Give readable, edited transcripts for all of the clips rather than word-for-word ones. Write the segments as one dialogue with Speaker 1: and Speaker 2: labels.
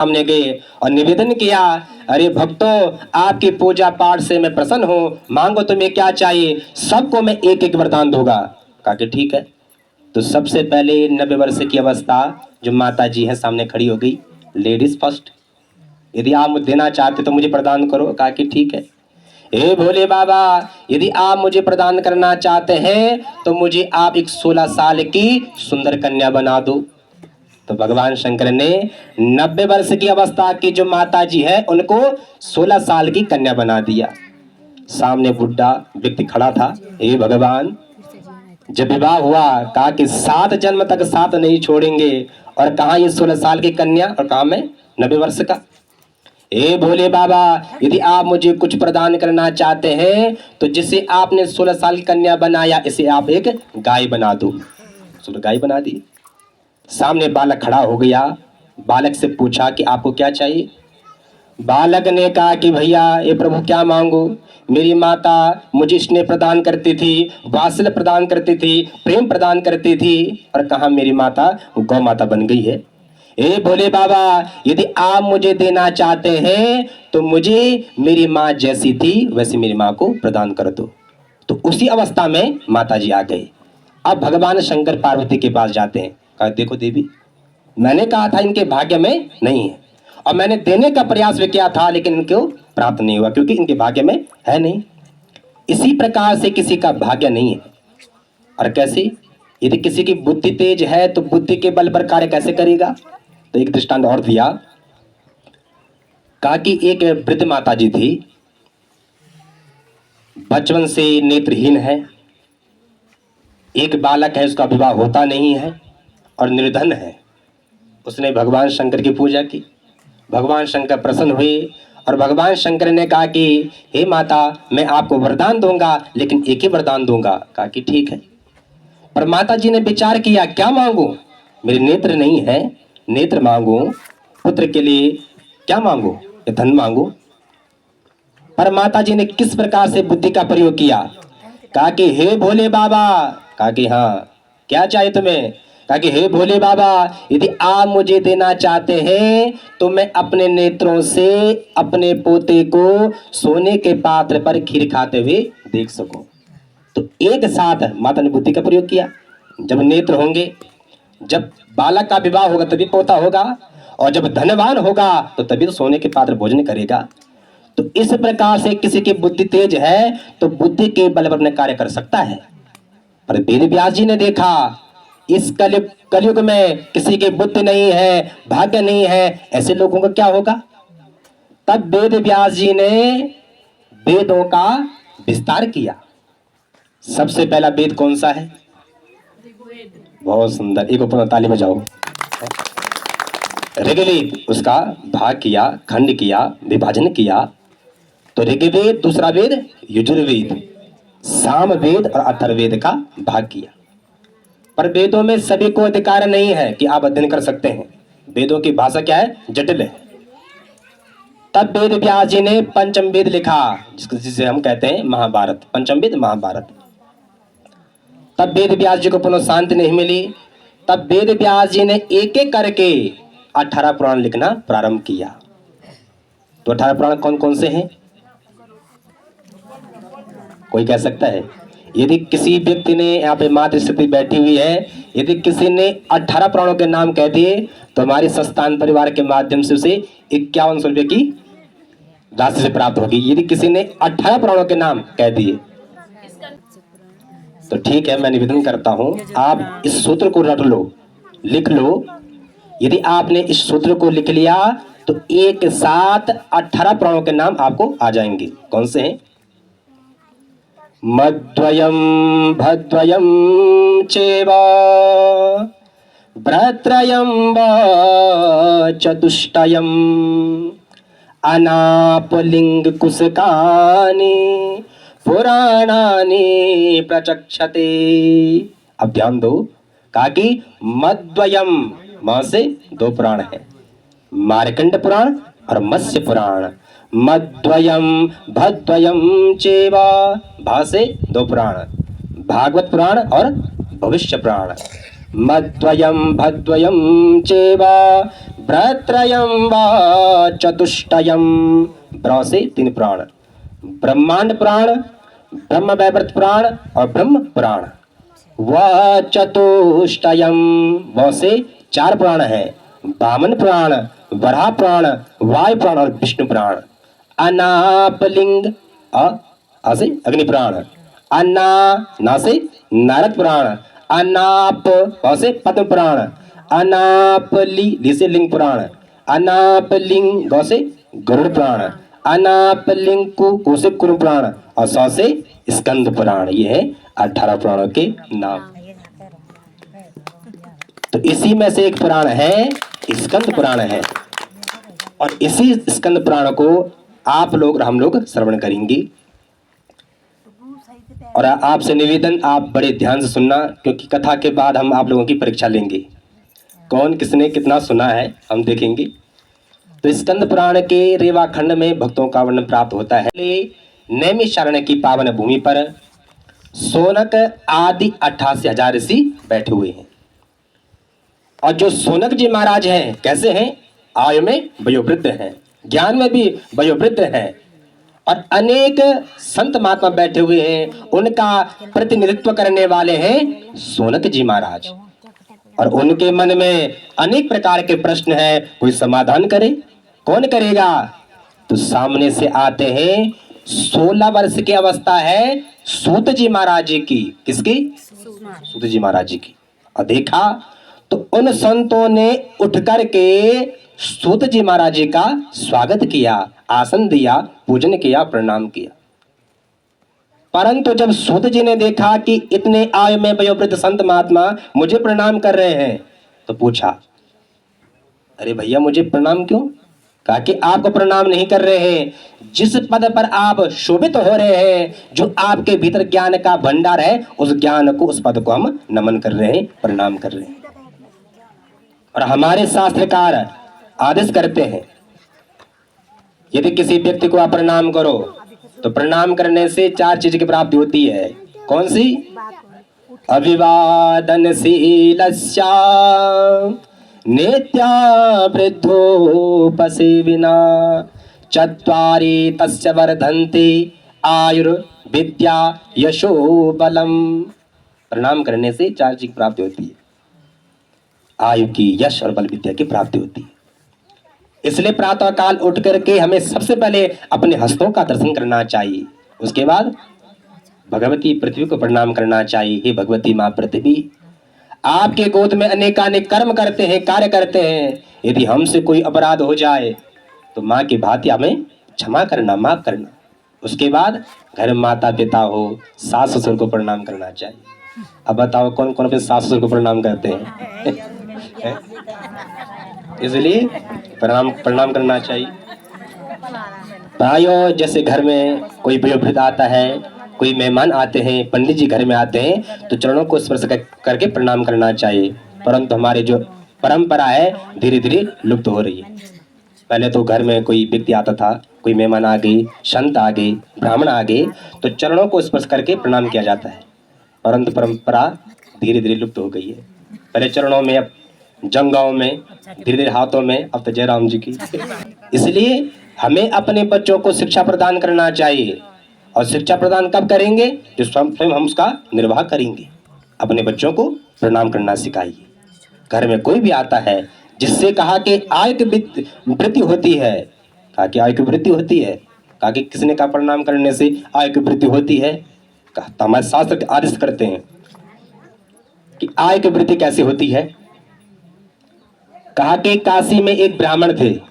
Speaker 1: सामने गए और निवेदन किया, अरे भक्तों, आपकी पूजा पाठ से मैं प्रसन्न हूँ, मांगो तुम्हें क्या चाहिए, सबको मैं एक एक वरदान दूंगा। कहा कि ठीक है। तो सबसे पहले 90 वर्ष की अवस्था जो माता जी है सामने खड़ी हो गई, लेडीज फर्स्ट, यदि आप देना चाहते तो मुझे प्रदान करो। कहा कि ठीक है। हे भोले बाबा, यदि आप मुझे प्रदान करना चाहते हैं तो मुझे आप एक 16 साल की सुंदर कन्या बना दो। तो भगवान शंकर ने 90 वर्ष की अवस्था की जो माता जी है उनको 16 साल की कन्या बना दिया। सामने बुढ़ा व्यक्ति खड़ा था, हे भगवान, जब विवाह हुआ कहा कि 7 जन्म तक साथ नहीं छोड़ेंगे, और कहा ये 16 साल की कन्या, और कहा मैं 90 वर्ष का। हे भोले बाबा, यदि आप मुझे कुछ प्रदान करना चाहते हैं तो जिसे आपने 16 साल की कन्या बनाया इसे आप एक गाय बना दो। तो गाय बना दी। सामने बालक खड़ा हो गया, बालक से पूछा कि आपको क्या चाहिए। बालक ने कहा कि भैया ये प्रभु क्या मांगू, मेरी माता मुझे स्नेह प्रदान करती थी, वात्सल्य प्रदान करती थी, प्रेम प्रदान करती थी, और कहा मेरी माता गौ माता बन गई है। हे भोले बाबा, यदि आप मुझे देना चाहते हैं तो मुझे मेरी माँ जैसी थी वैसी मेरी माँ को प्रदान कर दो। तो उसी अवस्था में माता जी आ गए। अब भगवान शंकर पार्वती के पास जाते हैं। कहा देखो देवी, मैंने कहा था इनके भाग्य में नहीं है, और मैंने देने का प्रयास भी किया था लेकिन इनको प्राप्त नहीं हुआ क्योंकि इनके भाग्य में है नहीं। इसी प्रकार से किसी का भाग्य नहीं है। और कैसे, यदि किसी की बुद्धि तेज है तो बुद्धि के बल पर कार्य कैसे करेगा। तो एक दृष्टांत और दिया। कहा कि एक वृद्ध माता जी थी, बचपन से नेत्रहीन है, एक बालक है उसका विवाह होता नहीं है और निर्धन है। उसने भगवान शंकर की पूजा की, भगवान शंकर प्रसन्न हुए और भगवान शंकर ने कहा कि हे माता, मैं आपको वरदान दूंगा लेकिन एक ही वरदान दूंगा। कहा कि ठीक है। पर माता जी ने विचार किया, क्या मांगू, मेरे नेत्र नहीं है, नेत्र मांगू, पुत्र के लिए क्या मांगू, या धन मांगू। पर माता जी ने किस प्रकार से बुद्धि का प्रयोग किया। कहा कि हे भोले बाबा, कहा कि हाँ क्या चाहिए तुम्हें। कहा कि हे भोले बाबा, यदि आप मुझे देना चाहते हैं तो मैं अपने नेत्रों से अपने पोते को सोने के पात्र पर खीर खाते हुए देख सकूं। तो एक साथ माता ने बुद्धि का प्रयोग किया। जब नेत्र होंगे, जब बालक का विवाह होगा तभी पोता होगा, और जब धनवान होगा तो तभी तो सोने के पात्र भोजन करेगा। तो इस प्रकार से किसी की बुद्धि तेज है तो बुद्धि के बल पर अपने कार्य कर सकता है। पर वेद व्यास जी ने देखा इस कलयुग में किसी की बुद्धि नहीं है, भाग्य नहीं है, ऐसे लोगों का क्या होगा। तब वेद व्यास जी ने वेदों का विस्तार किया। सबसे पहला वेद कौन सा है। बहुत सुंदर, एक ऊपर ताली बजाओ। ऋग्वेद, उसका भाग किया, खंड किया, विभाजन किया। तो ऋग्वेद, दूसरा वेद यजुर्वेद, सामवेद और अथर्ववेद का भाग किया। पर वेदों में सभी को अधिकार नहीं है कि आप अध्ययन कर सकते हैं। वेदों की भाषा क्या है, जटिल है। तब वेद व्यास जी ने पंचम वेद लिखा, जिसे हम कहते हैं महाभारत, पंचम वेद महाभारत। तब वेद व्यास जी को पुनः शांति नहीं मिली। तब वेद व्यास जी ने एक एक करके 18 पुराण लिखना प्रारंभ किया। तो 18 पुराण कौन कौन से हैं, कोई कह सकता है। यदि किसी व्यक्ति ने, यहाँ पे मातृ स्थिति बैठी हुई है, यदि किसी ने 18 पुराणों के नाम कह दिए तो हमारे संस्थान परिवार के माध्यम से उसे 5100 रुपये की राशि से प्राप्त होगी। यदि किसी ने 18 पुराणों के नाम कह दिए तो ठीक है, मैं निवेदन करता हूं आप इस सूत्र को रट लो, लिख लो। यदि आपने इस सूत्र को लिख लिया तो एक साथ 18 पुराणों के नाम आपको आ जाएंगे। कौन से हैं, मद्वयम भद्वयम चैव भ्रात्रयम व चतुष्टयम अनापलिंग कुसकानि पुराणानि प्रचक्षते। अब ध्यान दो, कहा कि मद्वयम, मां से 2 पुराण है, मार्कंड पुराण और मत्स्य पुराण। मद्वयम भद्वयम चैव, भा से 2 पुराण, भागवत पुराण और भविष्य पुराण। मद्वयम भद्वयम चैव ब्रत्रयं व चतुष्टयम। ब्र से 3 पुराण, ब्रह्मांड पुराण, ब्रह्म वैवर्त पुराण और ब्रह्म पुराण। व चतुष्टयम, व से 4 पुराण है, वामन पुराण, वराह पुराण, वायु पुराण और विष्णु पुराण। अनापलिंग, अ से अग्नि पुराण, अन्ना ना से नारद पुराण, अनाप प से पद्म पुराण, अनापली से लिंग पुराण, अनापलिंग ग से गरुड़ पुराण, अनापलिंग को से कुरु पुराण और स से स्कंद पुराण। ये है 18 पुराणों के नाम। तो इसी में से एक पुराण है स्कंद पुराण है, और इसी स्कंद पुराण को आप लोग और हम लोग श्रवण करेंगे। और आपसे निवेदन, आप बड़े ध्यान से सुनना, क्योंकि कथा के बाद हम आप लोगों की परीक्षा लेंगे, कौन किसने कितना सुना है हम देखेंगे। तो स्कंद पुराण के रेवा खंड में भक्तों का वर्णन प्राप्त होता है। नैमिषारण्य की पावन भूमि पर सोनक आदि 88,000 ऋषि बैठे हुए हैं। और जो सोनक जी महाराज हैं कैसे हैं? आयु में वयोवृद्ध हैं, ज्ञान में भी वयोवृद्ध हैं, और अनेक संत महात्मा बैठे हुए हैं, उनका प्रतिनिधित्व करने वाले हैं सोनक जी महाराज। और उनके मन में अनेक प्रकार के प्रश्न हैं, कोई समाधान करे, कौन करेगा? तो सामने से आते हैं, 16 वर्ष की अवस्था है सूत जी महाराज जी की। किसकी? सूत जी महाराज जी की। और देखा तो उन संतों ने उठ करके सूत जी महाराज जी का स्वागत किया, आसन दिया, पूजन किया, प्रणाम किया। परंतु जब सूत जी ने देखा कि इतने आयु में वयोवृद्ध संत महात्मा मुझे प्रणाम कर रहे हैं, तो पूछा, अरे भैया मुझे प्रणाम क्यों? कहा कि आपको प्रणाम नहीं कर रहे हैं, जिस पद पर आप शोभित हो रहे हैं, जो आपके भीतर ज्ञान का भंडार है, उस ज्ञान को, उस पद को हम नमन कर रहे हैं, प्रणाम कर रहे हैं। और हमारे शास्त्रकार आदेश करते हैं, यदि किसी व्यक्ति को आप प्रणाम करो तो प्रणाम करने से 4 चीज की प्राप्ति होती है। कौन सी? अभिवादनशीलस्य नित्या वृद्धोपसेविना चत्वारि तस्य वर्धन्ते आयुर्विद्या यशो बलम। प्रणाम करने से 4 चीज की प्राप्ति होती है, आयु की, यश और बल विद्या की प्राप्ति होती है। इसलिए प्रातः काल उठ करके हमें सबसे पहले अपने हस्तों का दर्शन करना चाहिए, उसके बाद भगवती पृथ्वी को प्रणाम करना चाहिए। हे भगवती माँ पृथ्वी, आपके गोद में अनेकानेक कर्म करते हैं, कार्य करते हैं, यदि हमसे कोई अपराध हो जाए तो माँ की भांति हमें क्षमा करना, माफ करना। उसके बाद घर में माता पिता हो, सास ससुर को प्रणाम करना चाहिए। अब बताओ कौन कौन अपने सास ससुर को प्रणाम करते हैं? इसलिए प्रणाम करना चाहिए। भाइयों, जैसे घर में कोई वयोवृद्ध आता है, कोई मेहमान आते हैं, पंडित जी घर में आते हैं, तो चरणों को स्पर्श करके प्रणाम करना चाहिए। परंतु हमारी जो परंपरा है धीरे धीरे लुप्त हो रही है। पहले तो घर में कोई व्यक्ति आता था, कोई मेहमान आ गई, संत आ गए, ब्राह्मण आ गए, तो चरणों को स्पर्श करके प्रणाम किया जाता है। परंतु परंपरा धीरे धीरे लुप्त हो गई है। पहले चरणों में, अब जंगाओं में, धीरे धीरे हाथों में, अब तो जयराम जी की। इसलिए हमें अपने बच्चों को शिक्षा प्रदान करना चाहिए। और शिक्षा प्रदान कब करेंगे? जो स्वयं हम उसका निर्वाह करेंगे। अपने बच्चों को प्रणाम करना सिखाइए। घर में कोई भी आता है, जिससे कहा कि आय की वृद्धि होती है, कहा कि आय की वृद्धि होती है, कहा कि किसने कहा प्रणाम करने से आय की वृद्धि होती है? कहा तो हमारे शास्त्र आदेश करते हैं कि आय की वृद्धि कैसे होती है। कहा कि काशी में एक ब्राह्मण थे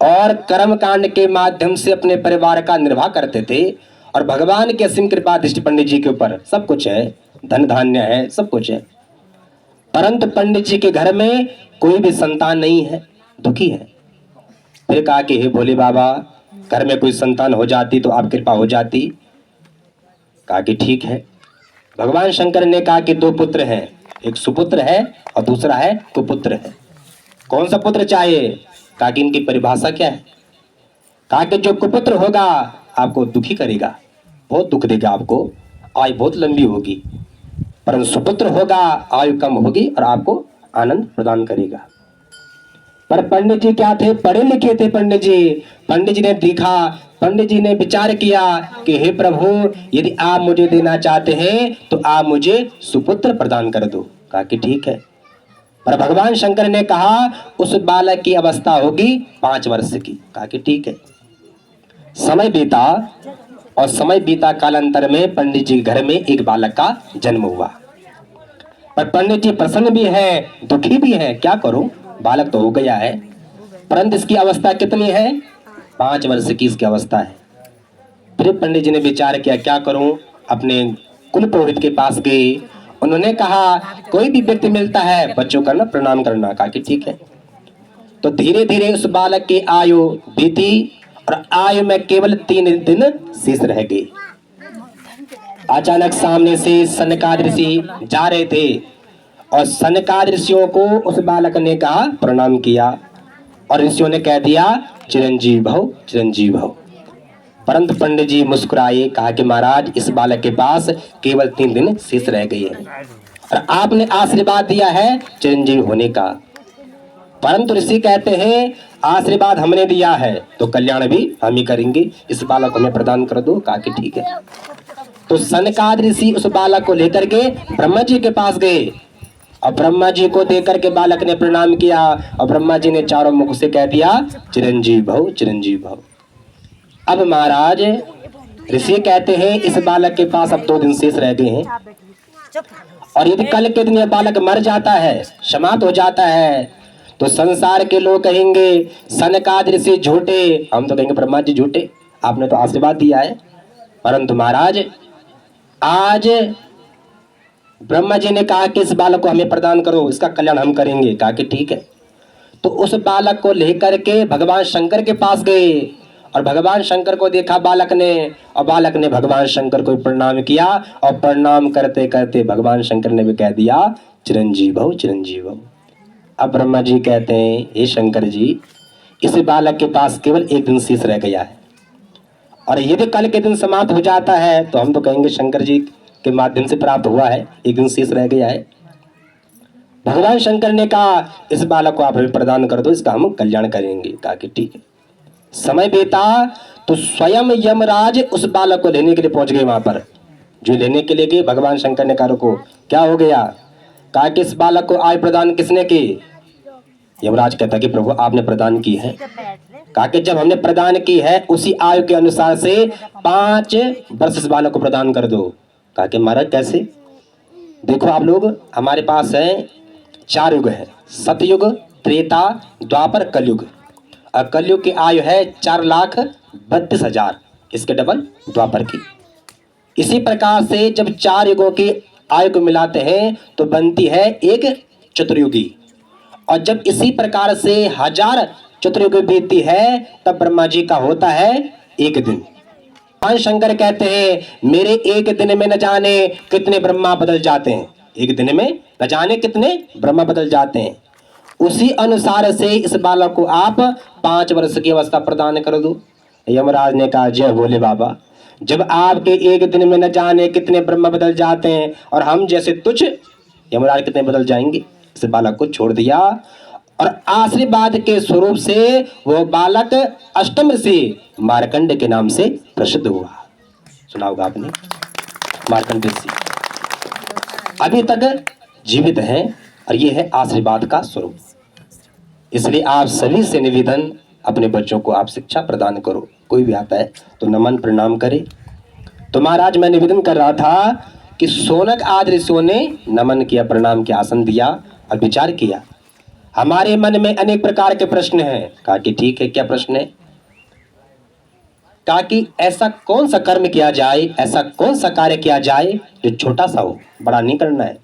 Speaker 1: और कर्म कांड के माध्यम से अपने परिवार का निर्वाह करते थे, और भगवान की असीम कृपा दृष्टि पंडित जी के ऊपर सब कुछ है, धन धान्य है, सब कुछ है। परंतु पंडित जी के घर में कोई भी संतान नहीं है, दुखी है। फिर कहा कि हे भोले बाबा, घर में कोई संतान हो जाती तो आप कृपा हो जाती। कहा कि ठीक है। भगवान शंकर ने कहा कि 2 पुत्र हैं, एक सुपुत्र है और दूसरा है कुपुत्र है। कौन सा पुत्र चाहिए? कहा कि इनकी परिभाषा क्या है? कहा कि जो कुपुत्र होगा आपको दुखी करेगा, बहुत दुख देगा आपको, आयु बहुत लंबी होगी। परंतु सुपुत्र होगा, आयु कम होगी और आपको आनंद प्रदान करेगा। पर पंडित जी क्या थे? पढ़े लिखे थे पंडित जी। पंडित जी ने देखा, पंडित जी ने विचार किया कि हे प्रभु, यदि आप मुझे देना चाहते हैं तो आप मुझे सुपुत्र प्रदान कर दो। कहा कि ठीक है। पर भगवान शंकर ने कहा उस बालक की अवस्था होगी 5 वर्ष की। कहा कि ठीक है। समय बीता और समय बीता कालांतर में पंडित जी के घर में एक बालक का जन्म हुआ। पर पंडित जी प्रसन्न भी है, दुखी भी है। क्या करूं, बालक तो हो गया है, परंतु इसकी अवस्था कितनी है? 5 वर्ष की इसकी अवस्था है। फिर पंडित जी ने विचार किया क्या करूं, अपने कुल पुरोहित के पास गए। उन्होंने कहा कोई भी व्यक्ति मिलता है बच्चों का ना प्रणाम करना। कहा कि ठीक है। तो धीरे धीरे उस बालक की आयु बीती और आयु में केवल 3 दिन शेष रह गए। अचानक सामने से सनकादिक ऋषि जा रहे थे और सनकादिक ऋषियों को उस बालक ने कहा प्रणाम किया और ऋषियों ने कह दिया चिरंजीव भव, चिरंजीव भव। परंतु पंडित जी मुस्कुराए, कहा कि महाराज इस बालक के पास केवल 3 दिन शेष रह गए हैं और आपने आशीर्वाद दिया है चिरंजीव होने का। परंतु ऋषि कहते हैं आशीर्वाद हमने दिया है तो कल्याण भी हम ही करेंगे, इस बालक को हमें प्रदान कर दो। कहा कि ठीक है। तो सनकादिक ऋषि उस बालक को लेकर के ब्रह्मा जी के पास गए और ब्रह्मा जी को देकर के बालक ने प्रणाम किया और ब्रह्मा जी ने चारों मुख से कह दिया चिरंजीव भव, चिरंजीव भव। अब महाराज ऋषि कहते हैं इस बालक के पास अब 2 दिन शेष रह गए हैं और यदि कल के दिन यह बालक मर जाता है, समाप्त हो जाता है, तो संसार के लोग कहेंगे सनकादिक ऋषि झूठे, हम तो कहेंगे ब्रह्मा जी झूठे, आपने तो आशीर्वाद दिया है। परंतु महाराज आज ब्रह्मा जी ने कहा कि इस बालक को हमें प्रदान करो, इसका कल्याण हम करेंगे। कहा कि ठीक है। तो उस बालक को लेकर के भगवान शंकर के पास गए और भगवान शंकर को देखा बालक ने और बालक ने भगवान शंकर को प्रणाम किया और प्रणाम करते करते भगवान शंकर ने भी कह दिया चिरंजीव भव, चिरंजीव भव। अब ब्रह्मा जी कहते हैं हे शंकर जी, इस बालक के पास केवल 1 दिन शेष रह गया है और यदि कल के दिन समाप्त हो जाता है तो हम तो कहेंगे शंकर जी के माध्यम से प्राप्त हुआ है, 1 दिन शेष रह गया है। भगवान शंकर ने कहा इस बालक को आप हमें प्रदान कर दो, इसका हम कल्याण करेंगे। कहा कि ठीक है। समय बीता तो स्वयं यमराज उस बालक को लेने के लिए पहुंच गए वहां पर। जो लेने के लिए गए भगवान शंकर ने कहा रुको, क्या हो गया? कहा कि इस बालक को आयु प्रदान किसने की? यमराज कहता कि प्रभु आपने प्रदान की है। कहा कि जब हमने प्रदान की है उसी आयु के अनुसार से 5 वर्ष इस बालक को प्रदान कर दो। कहा कि महाराज कैसे? देखो आप लोग, हमारे पास है 4 युग है, सतयुग, त्रेता, द्वापर, कलयुग। और कलयुग की आयु है 4,32,000, इसके डबल द्वापर की। इसी प्रकार से जब 4 युगों की आयु को मिलाते हैं तो बनती है एक चतुर्युगी और जब इसी प्रकार से 1000 चतुर्युगी बीतती है तब ब्रह्मा जी का होता है 1 दिन। भगवान शंकर कहते हैं मेरे 1 दिन में न जाने कितने ब्रह्मा बदल जाते हैं, 1 दिन में न जाने कितने ब्रह्मा बदल जाते हैं। उसी अनुसार से इस बालक को आप 5 वर्ष की अवस्था प्रदान कर दो। यमराज ने कहा जय भोले बाबा, जब आपके 1 दिन में न जाने कितने ब्रह्मा बदल जाते हैं और हम जैसे तुच्छ यमराज कितने बदल जाएंगे। इस बालक को छोड़ दिया और आशीर्वाद के स्वरूप से वो बालक अष्टम ऋषि मार्कंड के नाम से प्रसिद्ध हुआ। सुना होगा आपने, मार्कंड ऋषि अभी तक जीवित हैं और ये है आशीर्वाद का स्वरूप। इसलिए आप सभी से निवेदन, अपने बच्चों को आप शिक्षा प्रदान करो। कोई भी आता है तो नमन प्रणाम करे। तो महाराज मैं निवेदन कर रहा था कि शौनक आदि ऋषियों ने नमन किया, प्रणाम किया, आसन दिया और विचार किया। हमारे मन में अनेक प्रकार के प्रश्न हैं। कहा कि ठीक है, क्या प्रश्न है? कहा कि ऐसा कौन सा कर्म किया जाए, ऐसा कौन सा कार्य किया जाए जो छोटा सा हो, बड़ा नहीं करना है,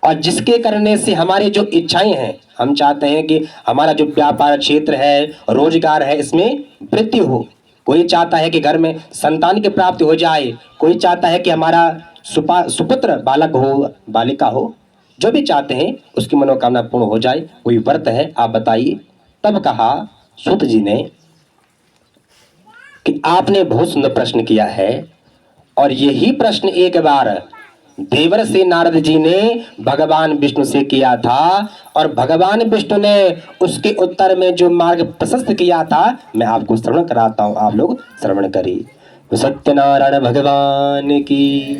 Speaker 1: और जिसके करने से हमारी जो इच्छाएं हैं, हम चाहते हैं कि हमारा जो व्यापार क्षेत्र है, रोजगार है, इसमें वृद्धि हो। कोई चाहता है कि घर में संतान की प्राप्ति हो जाए, कोई चाहता है कि हमारा सुपुत्र बालक हो, बालिका हो, जो भी चाहते हैं उसकी मनोकामना पूर्ण हो जाए। कोई व्रत है, आप बताइए। तब कहा सूत जी ने कि आपने बहुत सुंदर प्रश्न किया है और यही प्रश्न एक बार देवर्षि नारद जी ने भगवान विष्णु से किया था और भगवान विष्णु ने उसके उत्तर में जो मार्ग प्रशस्त किया था मैं आपको श्रवण कराता हूं, आप लोग श्रवण करिए। तो सत्यनारायण भगवान की